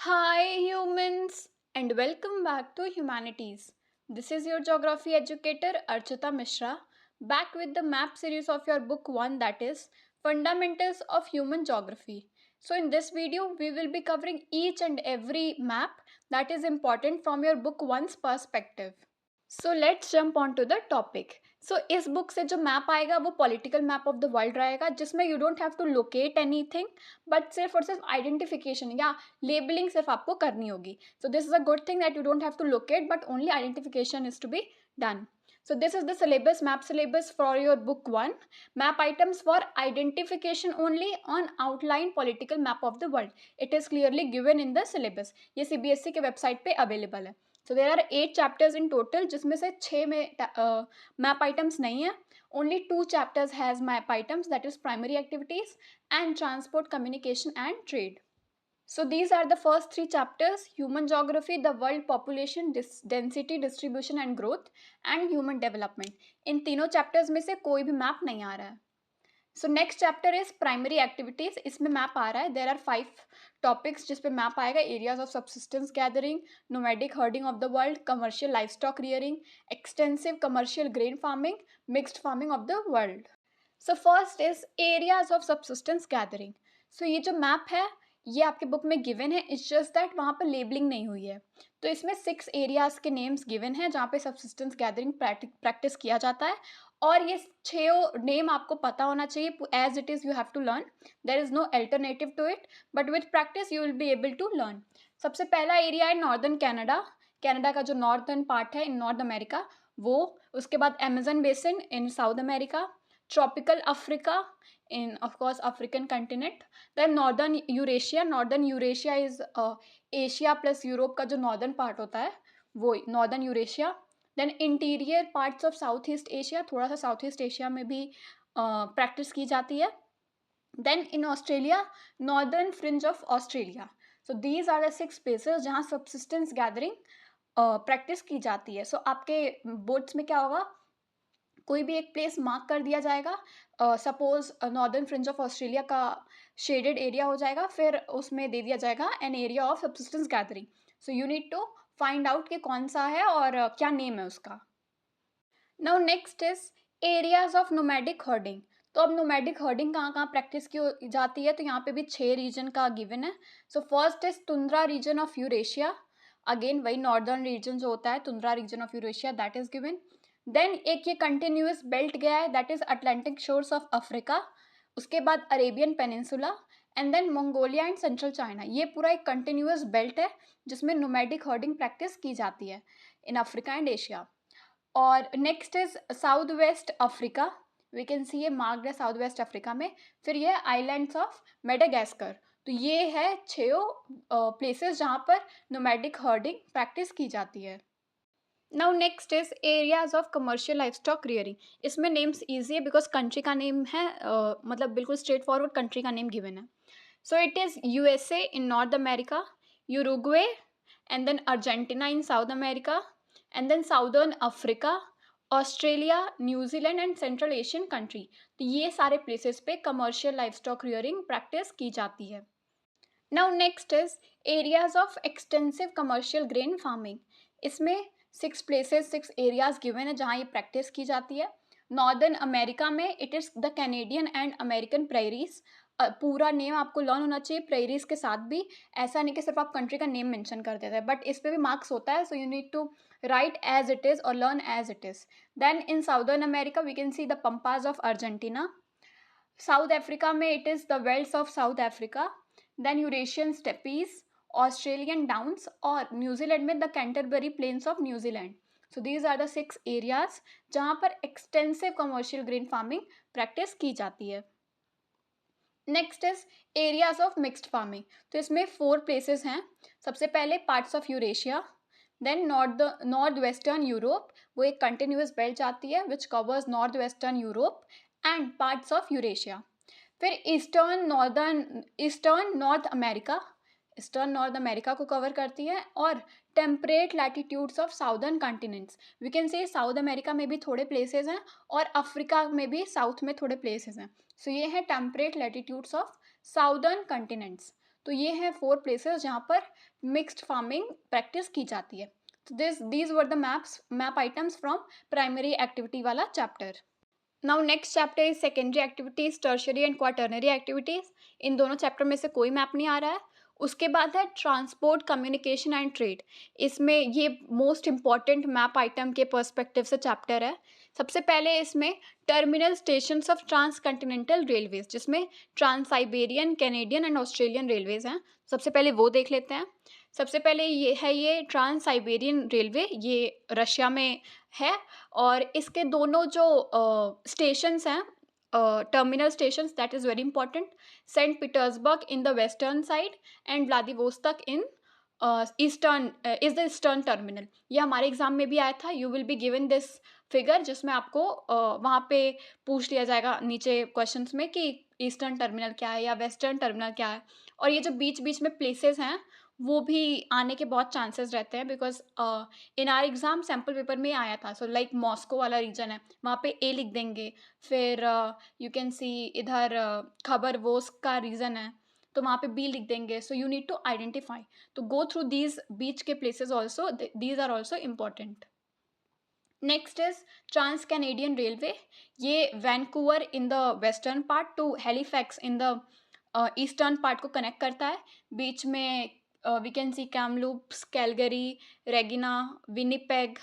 Hi, humans, and welcome back to Humanities. This is your geography educator Archita Mishra, back with the map series of your book 1, that is Fundamentals of Human Geography. So, in this video, we will be covering each and every map that is important from your book 1's perspective. So let's jump on to the topic. So इस book से जो map आएगा वो political map of the world रहेगा, जिसमें you don't have to locate anything, but सिर्फ और सिर्फ आइडेंटिफिकेशन या लेबलिंग सिर्फ आपको करनी होगी. So this is a good thing that you don't have to locate, but only identification is to be done. So this is the syllabus, map syllabus for your book 1. Map items for identification only on outline political map of the world. It is clearly given in the syllabus. ये CBSE के website पे available है. So there are 8 chapters in total, जिसमें से 6 में map items नहीं है. Only 2 chapters has map items, that is primary activities and transport, communication and trade. So these are the first 3 chapters: human geography, the world population, density, distribution and growth, and human development. इन तीनों chapters में से कोई भी map नहीं आ रहा है. So next chapter is primary activities. इसमें map आ रहा है. There are 5 topics जिस पे map आएगा: areas of subsistence gathering, nomadic herding of the world, commercial livestock rearing, extensive commercial grain farming, mixed farming of the world. So first is areas of subsistence gathering. So ये जो map है ये आपके book में given है. It's just that वहाँ पर labelling नहीं हुई है. तो इसमें 6 एरियाज़ के नेम्स गिवन हैं जहाँ पे सब्सिस्टेंस गैदरिंग प्रैक्टिस किया जाता है, और ये 6 नेम आपको पता होना चाहिए. As it is you have to learn. There is no alternative to it, but with practice you will be able to learn. सबसे पहला एरिया है नॉर्दर्न कैनेडा. कैनेडा का जो नॉर्दर्न पार्ट है इन नॉर्थ अमेरिका वो. उसके बाद Amazon basin in South America, tropical Africa in of course African continent, then northern Eurasia is Asia plus Europe का जो northern part होता है वो northern Eurasia, then interior parts of Southeast Asia, थोड़ा सा Southeast Asia में भी practice की जाती है, then in Australia northern fringe of Australia. So these are the 6 places जहाँ subsistence gathering practice की जाती है. So आपके बोर्ड्स में क्या होगा, कोई भी एक प्लेस मार्क कर दिया जाएगा. Suppose northern fringe of Australia का शेडेड एरिया हो जाएगा, फिर उसमें दे दिया जाएगा an area of subsistence gathering. So you need to find out कि कौन सा है और क्या नेम है उसका. Now next is areas of nomadic herding. तो अब नोमैडिक हर्डिंग कहाँ कहाँ प्रैक्टिस की जाती है, तो यहाँ पे भी 6 रीजन का गिवन है. So first is tundra region of Eurasia. Again वही नॉर्दर्न रीजन जो होता है tundra region of Eurasia, that is given. Then एक ये कंटिन्यूस बेल्ट गया है, that is Atlantic shores of Africa. उसके बाद Arabian peninsula and then Mongolia and central China. ये पूरा एक कंटिन्यूस बेल्ट है जिसमें नोमैडिक हर्डिंग प्रैक्टिस की जाती है इन अफ्रीका एंड एशिया. और next is south west Africa. We can see ये मार्क्ड है साउथ वेस्ट अफ्रीका में. फिर ये आइलैंड्स ऑफ मेडागास्कर. तो ये है 6 प्लेसेस जहाँ पर नोमैडिक हर्डिंग प्रैक्टिस की जाती है. Now next is areas of commercial life stock rearing. इसमें नेम्स ईजी है बिकॉज कंट्री का नेम है, मतलब बिल्कुल स्ट्रेट फॉरवर्ड कंट्री का नेम गिवन है. So it is USA in North America, Uruguay and then Argentina in South America and then southern Africa, Australia, New Zealand and central Asian country. तो ये सारे places पे commercial life stock rearing practice की जाती है. Now next is areas of extensive commercial grain farming. इसमें 6 places 6 areas given है जहाँ ये प्रैक्टिस की जाती है. नॉर्दर्न अमेरिका में it is the Canadian and American prairies. पूरा नेम आपको लर्न होना चाहिए प्रेरीज के साथ भी. ऐसा नहीं कि सिर्फ आप कंट्री का नेम मेंशन कर देते हैं, बट इस पे भी मार्क्स होता है. So you need to write as it is और learn as it is. Then in southern America we can see the pampas of Argentina. South Africa में it is the velds of South Africa. Then Eurasian steppes, Australian downs, और New Zealand में the Canterbury plains of New Zealand. So these are the 6 areas जहाँ पर extensive commercial grain farming practice की जाती है. Next is areas of mixed farming. तो इसमें 4 places हैं. सबसे पहले parts of Eurasia, then north western Europe, वो एक कंटिन्यूस बेल्ट जाती है which covers north western Europe and parts of Eurasia. फिर eastern North America, eastern North America को कवर करती है, और temperate latitudes of southern continents. We can say South America में भी थोड़े प्लेसेस हैं और अफ्रीका में भी साउथ में थोड़े प्लेसेस हैं. सो ये है temperate latitudes of southern continents. तो ये है 4 प्लेसेस जहाँ पर मिक्स्ड फार्मिंग प्रैक्टिस की जाती है. So these were the map items from primary activity वाला chapter. Now next chapter is secondary activities, tertiary and quaternary activities. इन दोनों चैप्टर में से कोई मैप नहीं आ रहा है. उसके बाद है ट्रांसपोर्ट, कम्युनिकेशन एंड ट्रेड. इसमें ये मोस्ट इम्पॉर्टेंट मैप आइटम के पर्सपेक्टिव से चैप्टर है. सबसे पहले इसमें terminal stations of trans continental railways, जिसमें trans Siberian, Canadian and Australian railways हैं. सबसे पहले वो देख लेते हैं. सबसे पहले ये ट्रांस साइबेरियन रेलवे, ये रशिया में है. और इसके दोनों जो स्टेशंस हैं, terminal stations, that is very important. Saint Petersburg in the western side and Vladivostok in eastern is the eastern terminal. ये हमारे एग्जाम में भी आया था. You will be given this figure, जिसमें आपको वहाँ पे पूछ लिया जाएगा नीचे क्वेश्चंस में कि ईस्टर्न टर्मिनल क्या है या वेस्टर्न टर्मिनल क्या है. और ये जो बीच बीच में प्लेसेस हैं वो भी आने के बहुत चांसेस रहते हैं, because in are exam sample paper में आया था. सो लाइक मॉस्को वाला रीजन है, वहाँ पे ए लिख देंगे. फिर यू कैन सी इधर खबर वोस का रीजन है तो वहाँ पे बी लिख देंगे. So you need to identify, तो गो थ्रू दीज बीच के places also, these are also important. Next is trans Canadian railway. ये Vancouver in the western part to Halifax in the eastern part को connect करता है. बीच में we can see Kamloops, Calgary, Regina, Winnipeg,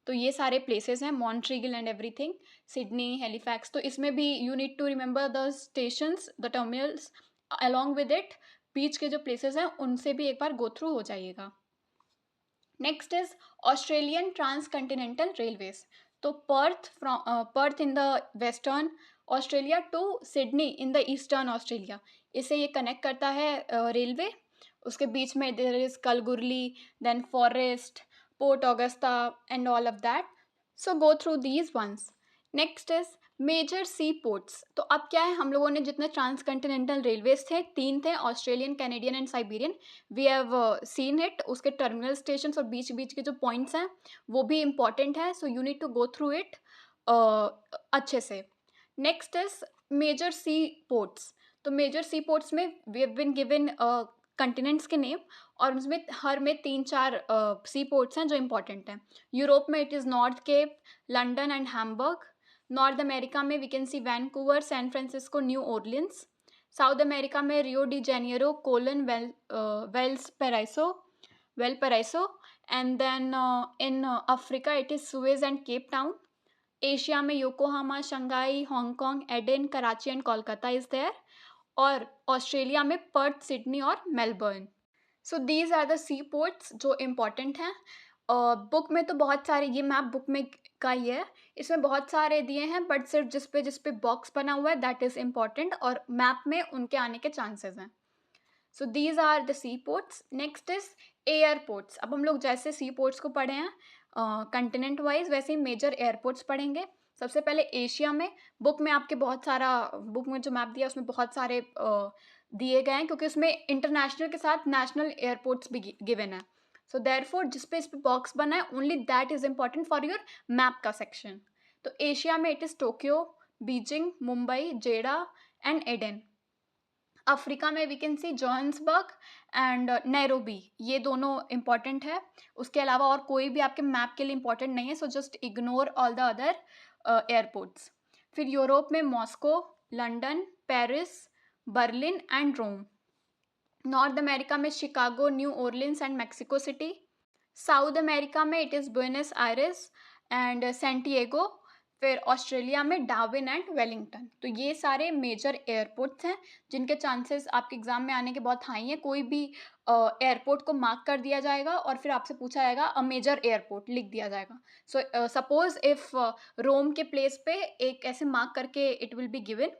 तो ये सारे प्लेसेस हैं. Montreal and everything, Sydney, Halifax. तो इसमें भी you need to remember the stations, the terminals along with it. बीच के जो प्लेसेस हैं उनसे भी एक बार गो थ्रू हो जाइएगा. Next is Australian trans continental railways. तो Perth in the western Australia to Sydney in the eastern Australia, इसे ये कनेक्ट करता है रेलवे. उसके बीच में there is Kalgoorlie, then Forest, Port Augusta and all of that. So go through these ones. Next is major sea ports. तो अब क्या है, हम लोगों ने जितने ट्रांस कंटिनेंटल रेलवेज थे 3 थे, Australian, Canadian and Siberian. We have seen it. उसके टर्मिनल स्टेशन और बीच बीच के जो पॉइंट्स हैं वो भी इम्पॉर्टेंट है. So you need to go through it अच्छे से. Next is major sea ports. तो मेजर सी पोर्ट्स में we have been given continents के नेम, और उसमें हर में 3-4 सी पोर्ट्स हैं जो इम्पॉर्टेंट हैं. यूरोप में it is North Cape, London and Hamburg. North America में we can see Vancouver, San Francisco, New Orleans. South America में Rio de Janeiro, Colon, Valparaiso. And then in Africa it is Suez and Cape Town. Asia में Yokohama, Shanghai, Hong Kong, Aden, Karachi and Kolkata is there. और Australia में Perth, Sydney और Melbourne. So these are the sea ports जो important हैं. Book में तो बहुत सारे, ये मैप बुक में का ही है, इसमें बहुत सारे दिए हैं, बट सिर्फ जिस पे बॉक्स बना हुआ है दैट इज़ इम्पॉर्टेंट, और मैप में उनके आने के चांसेस हैं. So these are the sea ports. Next is airports. अब हम लोग जैसे सी पोर्ट्स को पढ़े हैं कंटिनेंट वाइज, वैसे ही मेजर एयरपोर्ट्स पढ़ेंगे. सबसे पहले एशिया में, बुक में आपके बहुत सारा, बुक में जो मैप दिया उसमें बहुत सारे दिए गए हैं, क्योंकि उसमें इंटरनेशनल के साथ नेशनल एयरपोर्ट्स भी गिवन है. सो देयरफॉर जिस पे इस पे बॉक्स बना है only that is important for your map का सेक्शन. तो एशिया में it is Tokyo, Beijing, Mumbai, Jeddah and Aden. Africa में we can see Johannesburg and Nairobi, ये दोनों इम्पॉर्टेंट है. उसके अलावा और कोई भी आपके मैप के लिए इम्पॉर्टेंट नहीं है, so just ignore all the other airports. फिर यूरोप में Moscow, London, Paris, Berlin and Rome. North America में Chicago, New Orleans and Mexico City. South America में it is Buenos Aires and Santiago. फिर Australia में Darwin and Wellington. तो ये सारे major airports हैं जिनके चांसेस आपके एग्जाम में आने के बहुत हाई हैं. कोई भी एयरपोर्ट को मार्क कर दिया जाएगा और फिर आपसे पूछा जाएगा अ मेजर एयरपोर्ट लिख दिया जाएगा. सो सपोज इफ रोम के प्लेस पे एक ऐसे मार्क करके it will be given.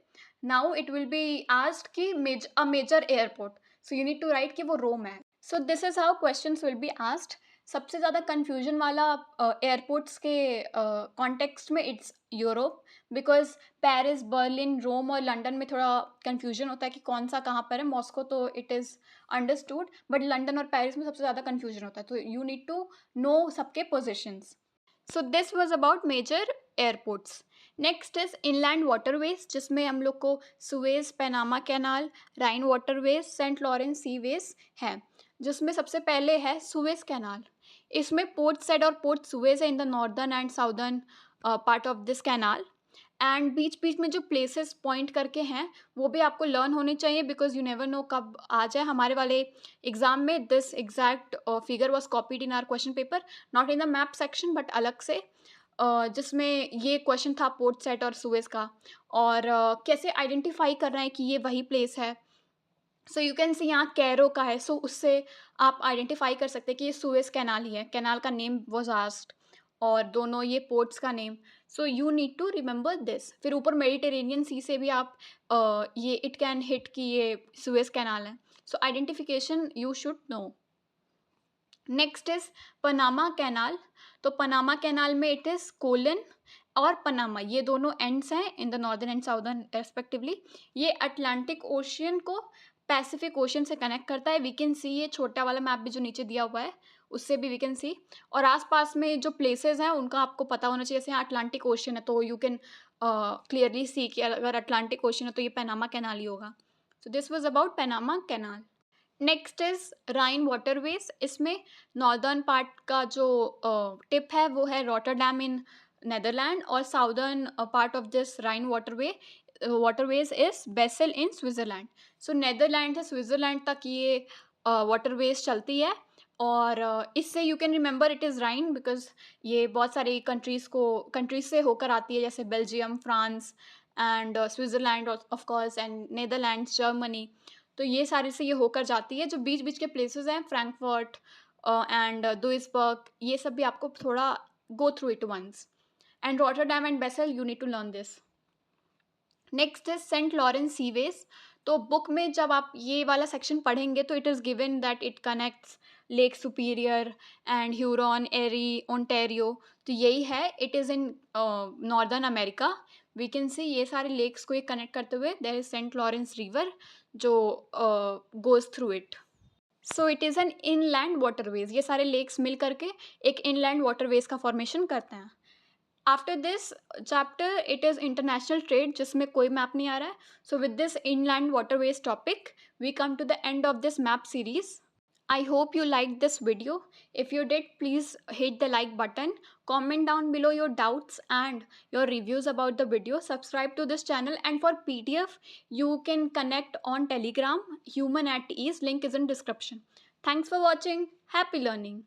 Now it will be asked कि a major airport, so you need to write कि वो रोम है. So this is how questions will be asked. सबसे ज़्यादा कन्फ्यूजन वाला एयरपोर्ट्स के कॉन्टेक्स्ट में it's Europe, because Paris, Berlin, Rome और लंदन में थोड़ा कन्फ्यूजन होता है कि कौन सा कहाँ पर है. मॉस्को तो it is understood, but London और पेरिस में सबसे ज़्यादा कन्फ्यूजन होता है. तो यू नीड टू नो सबके positions. So this was about major airports. Next is inland waterways, जिसमें हम लोग को Suez, Panama canal, Rhine waterways, Saint Lawrence seaway है, जिसमें सबसे पहले है सुएज कैनाल। इसमें पोर्ट साइड और पोर्ट सुएज है in the northern and southern part of this canal. And बीच बीच में जो प्लेसेस पॉइंट करके हैं वो भी आपको लर्न होने चाहिए, बिकॉज यू नेवर नो कब आ जाए हमारे वाले एग्जाम में। This exact figure was copied in are question paper, not in the map section but अलग से, जिसमें ये क्वेश्चन था पोर्ट सेट और सुएज का, और कैसे आइडेंटिफाई करना है कि ये वही प्लेस है। सो यू कैन सी यहाँ कैरो का है, सो उससे आप आइडेंटिफाई कर सकते हैं कि ये सुएज कैनाल ही है। कैनाल का नेम वॉज आस्क्ड, और दोनों ये पोर्ट्स का name. So you need to remember this. फिर ऊपर मेडिटेरेनियन सी से भी आप ये इट कैन हिट कि ये सुएज कैनाल है। So identification you should know. Next is Panama canal. तो पनामा कैनाल में इट इज़ कोलन और पनामा, ये दोनों एंड्स हैं in the northern and southern respectively. ये अटलांटिक ओशियन को पैसिफिक ओशियन से कनेक्ट करता है। वी कैन सी ये छोटा वाला मैप भी जो नीचे दिया हुआ है उससे भी वी कैन सी। और आसपास में जो प्लेसेस हैं उनका आपको पता होना चाहिए, जैसे यहाँ अटलांटिक ओशियन है तो यू कैन क्लियरली सी कि अगर अटलांटिक ओशियन है तो ये पनामा कैनाल ही होगा। So this was about Panama canal. Next is Rhine waterways. इसमें नॉर्दर्न पार्ट का जो टिप है वो है रॉटरडैम इन नेदरलैंड, और southern part of this Rhine waterways is Basel in Switzerland. So Netherland से स्विट्ज़रलैंड तक ये वाटरवेज चलती है, और इससे you can remember it is Rhine because ये बहुत सारी कंट्रीज से होकर आती है, जैसे Belgium, France and Switzerland of course, and Netherlands, Germany. तो ये सारे से ये होकर जाती है। जो बीच बीच के प्लेसेस हैं फ्रैंकफर्ट एंड दुइसबर्ग, ये सब भी आपको थोड़ा go through it once. And Rotterdam and Basel you need to learn this. Next is Saint Lawrence seaway. तो बुक में जब आप ये वाला सेक्शन पढ़ेंगे तो it is given that it connects Lake Superior and Huron, Erie, Ontario. तो यही है, it is in northern America. We can see ये सारे लेक्स को ये कनेक्ट करते हुए there is Saint Lawrence river जो goes through it. So it is an inland waterways. ये सारे लेक्स मिल करके एक इनलैंड वाटरवेज का फॉर्मेशन करते हैं। After this chapter it is international trade, जिसमें कोई मैप नहीं आ रहा है। So with this inland waterways topic we come to the end of this map series. I hope you liked this video. If you did, please hit the like button, comment down below your doubts and your reviews about the video, subscribe to this channel, and for PDF you can connect on Telegram, Human at Ease, link is in description. Thanks for watching. Happy learning.